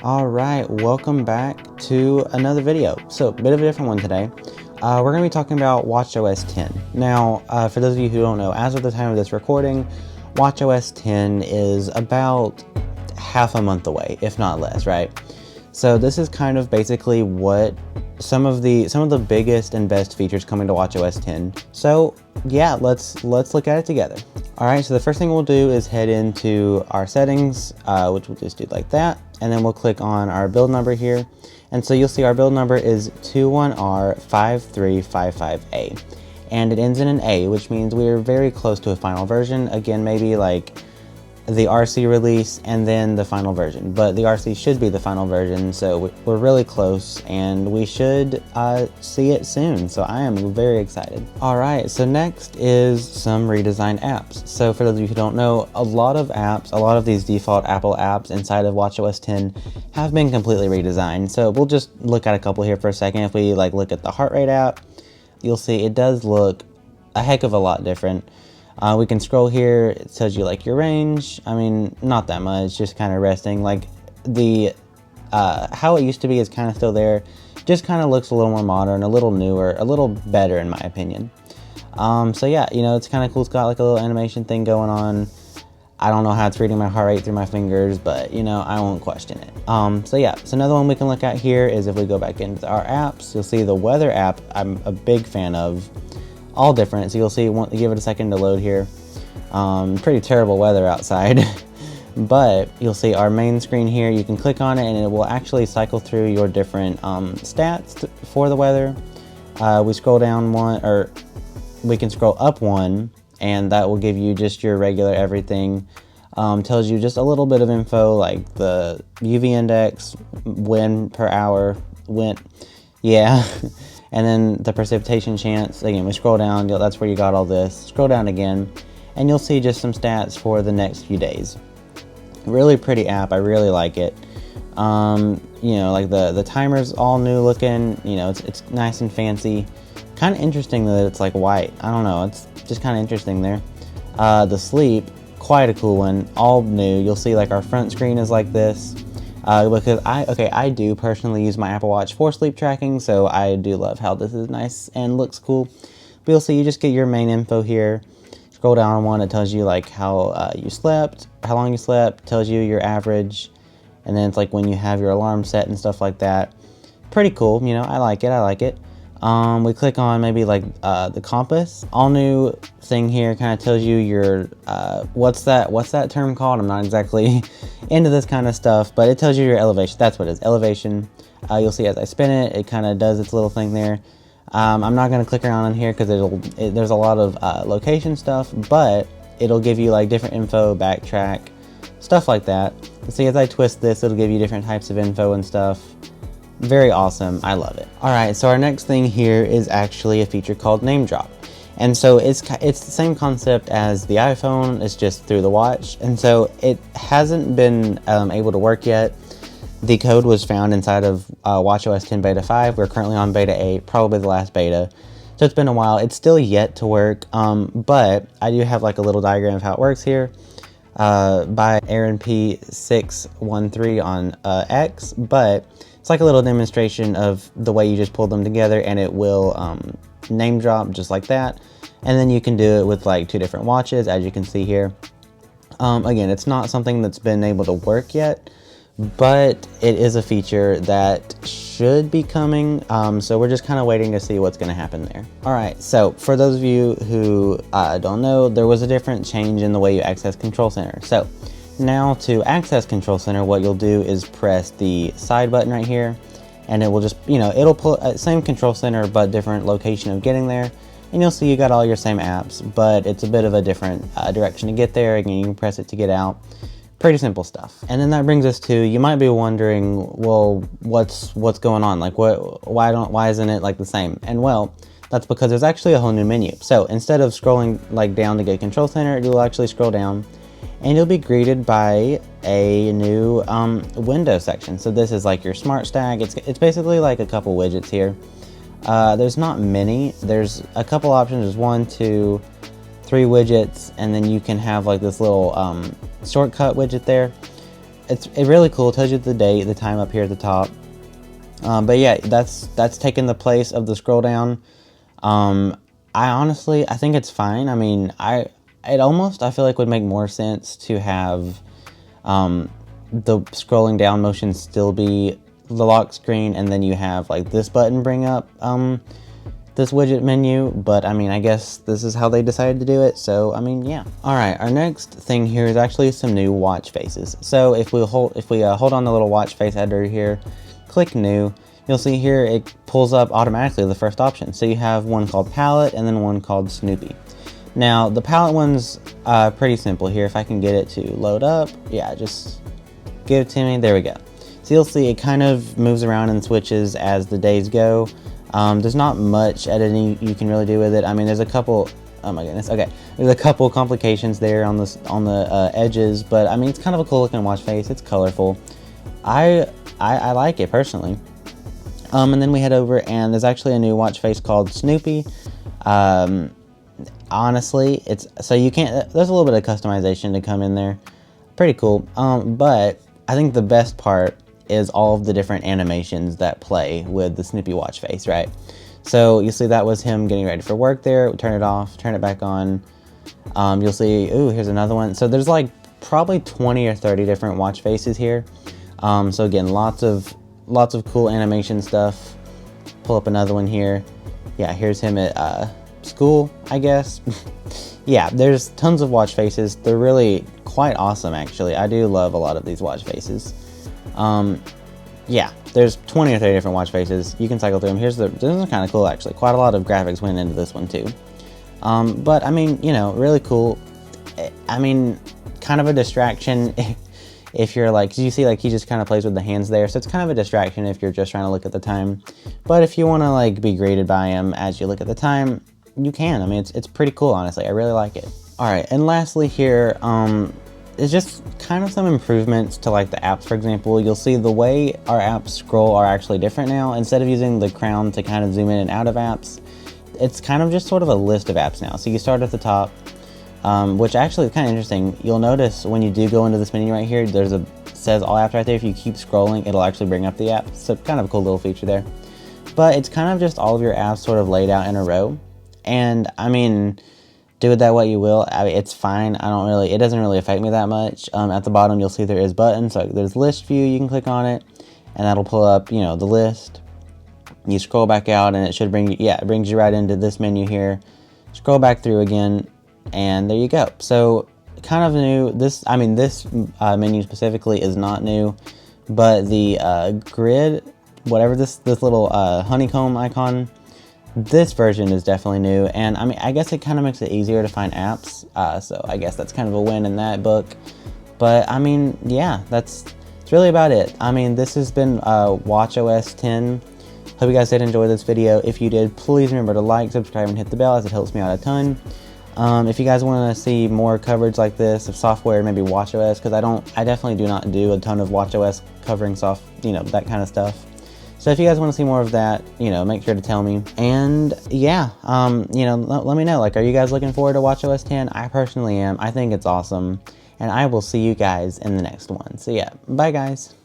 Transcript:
Alright, welcome back to another video. So, a bit of a different one today. We're going to be talking about WatchOS 10. Now, for those of you who don't know, as of the time of this recording, WatchOS 10 is about half a month away, if not less, right? So this is kind of basically what some of the biggest and best features coming to WatchOS 10. So yeah, let's look at it together. Alright, so the first thing we'll do is head into our settings, which we'll just do like that, and then we'll click on our build number here. And so you'll see our build number is 21R5355A. And it ends in an A, which means we're very close to a final version. Again, maybe like the RC release and then the final version, but the RC should be the final version, so we're really close and we should see it soon, so I am very excited. Alright, so next is some redesigned apps. So for those of you who don't know, a lot of these default Apple apps inside of WatchOS 10 have been completely redesigned. So we'll just look at a couple here for a second. If we look at the heart rate app, you'll see it does look a heck of a lot different. We can scroll here, it tells you your range. I mean, not that much, just kind of resting. The how it used to be is kind of still there, just kind of looks a little more modern, a little newer, a little better in my opinion. So yeah, it's kind of cool. It's got a little animation thing going on. I don't know how it's reading my heart rate through my fingers, but I won't question it. So yeah, so another one we can look at here is if we go back into our apps, you'll see the weather app I'm a big fan of. All different, so you'll see, give it a second to load here. Pretty terrible weather outside, but you'll see our main screen here. You can click on it and it will actually cycle through your different stats for the weather. We scroll down one, or we can scroll up one, and that will give you just your regular everything. Tells you just a little bit of info like the UV index, wind per hour, yeah. And then the precipitation chance. Again, we scroll down, that's where you got all this. Scroll down again, and you'll see just some stats for the next few days. Really pretty app, I really like it. The timer's all new looking, it's nice and fancy. Kind of interesting that it's white. I don't know, it's just kind of interesting there. The sleep, quite a cool one, all new. You'll see our front screen is like this. Because I do personally use my Apple Watch for sleep tracking, so I do love how this is nice and looks cool. But you'll see you just get your main info here. Scroll down one, it tells you how you slept, how long you slept, tells you your average, and then it's when you have your alarm set and stuff like that. Pretty cool, I like it. We click on maybe the compass. All new thing here, kind of tells you your what's that term called? I'm not exactly into this kind of stuff, but it tells you your elevation. That's what it is, elevation. You'll see as I spin it, it kind of does its little thing there. I'm not going to click around on here because there's a lot of location stuff, but it'll give you different info, backtrack, stuff like that. See, as I twist this, it'll give you different types of info and stuff. Very awesome, I love it. Alright, so our next thing here is actually a feature called Name Drop. And so it's the same concept as the iPhone, it's just through the watch. And so it hasn't been able to work yet. The code was found inside of WatchOS 10 Beta 5. We're currently on Beta 8, probably the last beta. So it's been a while. It's still yet to work, but I do have a little diagram of how it works here. By Aaron P613 on X, but it's a little demonstration of the way you just pull them together, and it will name drop just like that. And then you can do it with two different watches, as you can see here. Again, it's not something that's been able to work yet, but it is a feature that should be coming, so we're just kind of waiting to see what's going to happen there. Alright, so for those of you who don't know, there was a different change in the way you access Control Center. So now to access Control Center, what you'll do is press the side button right here, and it will just, it'll pull same Control Center but different location of getting there, and you'll see you got all your same apps, but it's a bit of a different direction to get there. Again, you can press it to get out. Pretty simple stuff. And then that brings us to, you might be wondering, well, what's going on? Why isn't it the same? And well, that's because there's actually a whole new menu. So instead of scrolling down to get Control Center, you'll actually scroll down and you'll be greeted by a new window section. So this is your smart stack. It's basically a couple widgets here. There's not many. There's a couple options. There's 1, 2, 3 widgets, and then you can have this little shortcut widget there. it's really cool. It tells you the date, the time up here at the top. But yeah, that's taken the place of the scroll down. I think it's fine. I mean, I feel like would make more sense to have the scrolling down motion still be the lock screen, and then you have like this button bring up this widget menu. But I mean, I guess this is how they decided to do it, so I mean, yeah. All right, our next thing here is actually some new watch faces. So if we hold on the little watch face editor here, click new, you'll see here it pulls up automatically the first option. So you have one called palette and then one called Snoopy. Now the palette one's pretty simple here. If I can get it to load up, yeah, just give it to me. There we go. So you'll see it kind of moves around and switches as the days go. There's not much editing you can really do with it. I mean, there's a couple, oh my goodness, okay. There's a couple complications there on the edges, but I mean, it's kind of a cool looking watch face. It's colorful. I like it personally. And then we head over and there's actually a new watch face called Snoopy. Honestly, so you can't, there's a little bit of customization to come in there. Pretty cool. But I think the best part is all of the different animations that play with the Snoopy watch face, right? So you see that was him getting ready for work there. Turn it off, turn it back on. You'll see, ooh, here's another one. So there's like probably 20 or 30 different watch faces here. So again, lots of cool animation stuff. Pull up another one here. Yeah, here's him at school, I guess. Yeah, there's tons of watch faces. They're really quite awesome, actually. I do love a lot of these watch faces. Yeah, there's 20 or 30 different watch faces. You can cycle through them. This is kind of cool, actually. Quite a lot of graphics went into this one, too. But, I mean, you know, really cool. I mean, kind of a distraction if you're like, 'cause you see, like, he just kind of plays with the hands there. So it's kind of a distraction if you're just trying to look at the time. But if you want to, like, be greeted by him as you look at the time, you can. I mean, it's pretty cool, honestly. I really like it. All right, and lastly here, it's just kind of some improvements to like the apps. For example, you'll see the way our apps scroll are actually different now. Instead of using the crown to kind of zoom in and out of apps, it's kind of just sort of a list of apps now. So you start at the top, which actually is kind of interesting. You'll notice when you do go into this menu right here, says all apps right there. If you keep scrolling, it'll actually bring up the apps. So kind of a cool little feature there. But it's kind of just all of your apps sort of laid out in a row. And I mean, do with that what you will. I mean, it's fine. It doesn't really affect me that much. At the bottom, you'll see there is buttons. So there's list view. You can click on it, and that'll pull up, you know, the list. You scroll back out, and it should bring you, yeah, it brings you right into this menu here. Scroll back through again, and there you go. So kind of new. This menu specifically is not new, but the grid, whatever this little honeycomb icon. This version is definitely new, and I mean, I guess it kind of makes it easier to find apps, so I guess that's kind of a win in that book. But I mean, yeah, that's really about it. I mean, this has been WatchOS 10. Hope you guys did enjoy this video. If you did, please remember to like, subscribe, and hit the bell, as it helps me out a ton. If you guys want to see more coverage like this of software, maybe WatchOS, because I definitely do not do a ton of WatchOS covering that kind of stuff. So if you guys want to see more of that, you know, make sure to tell me. And yeah, you know, let me know. Like, are you guys looking forward to WatchOS 10? I personally am. I think it's awesome. And I will see you guys in the next one. So yeah, bye guys.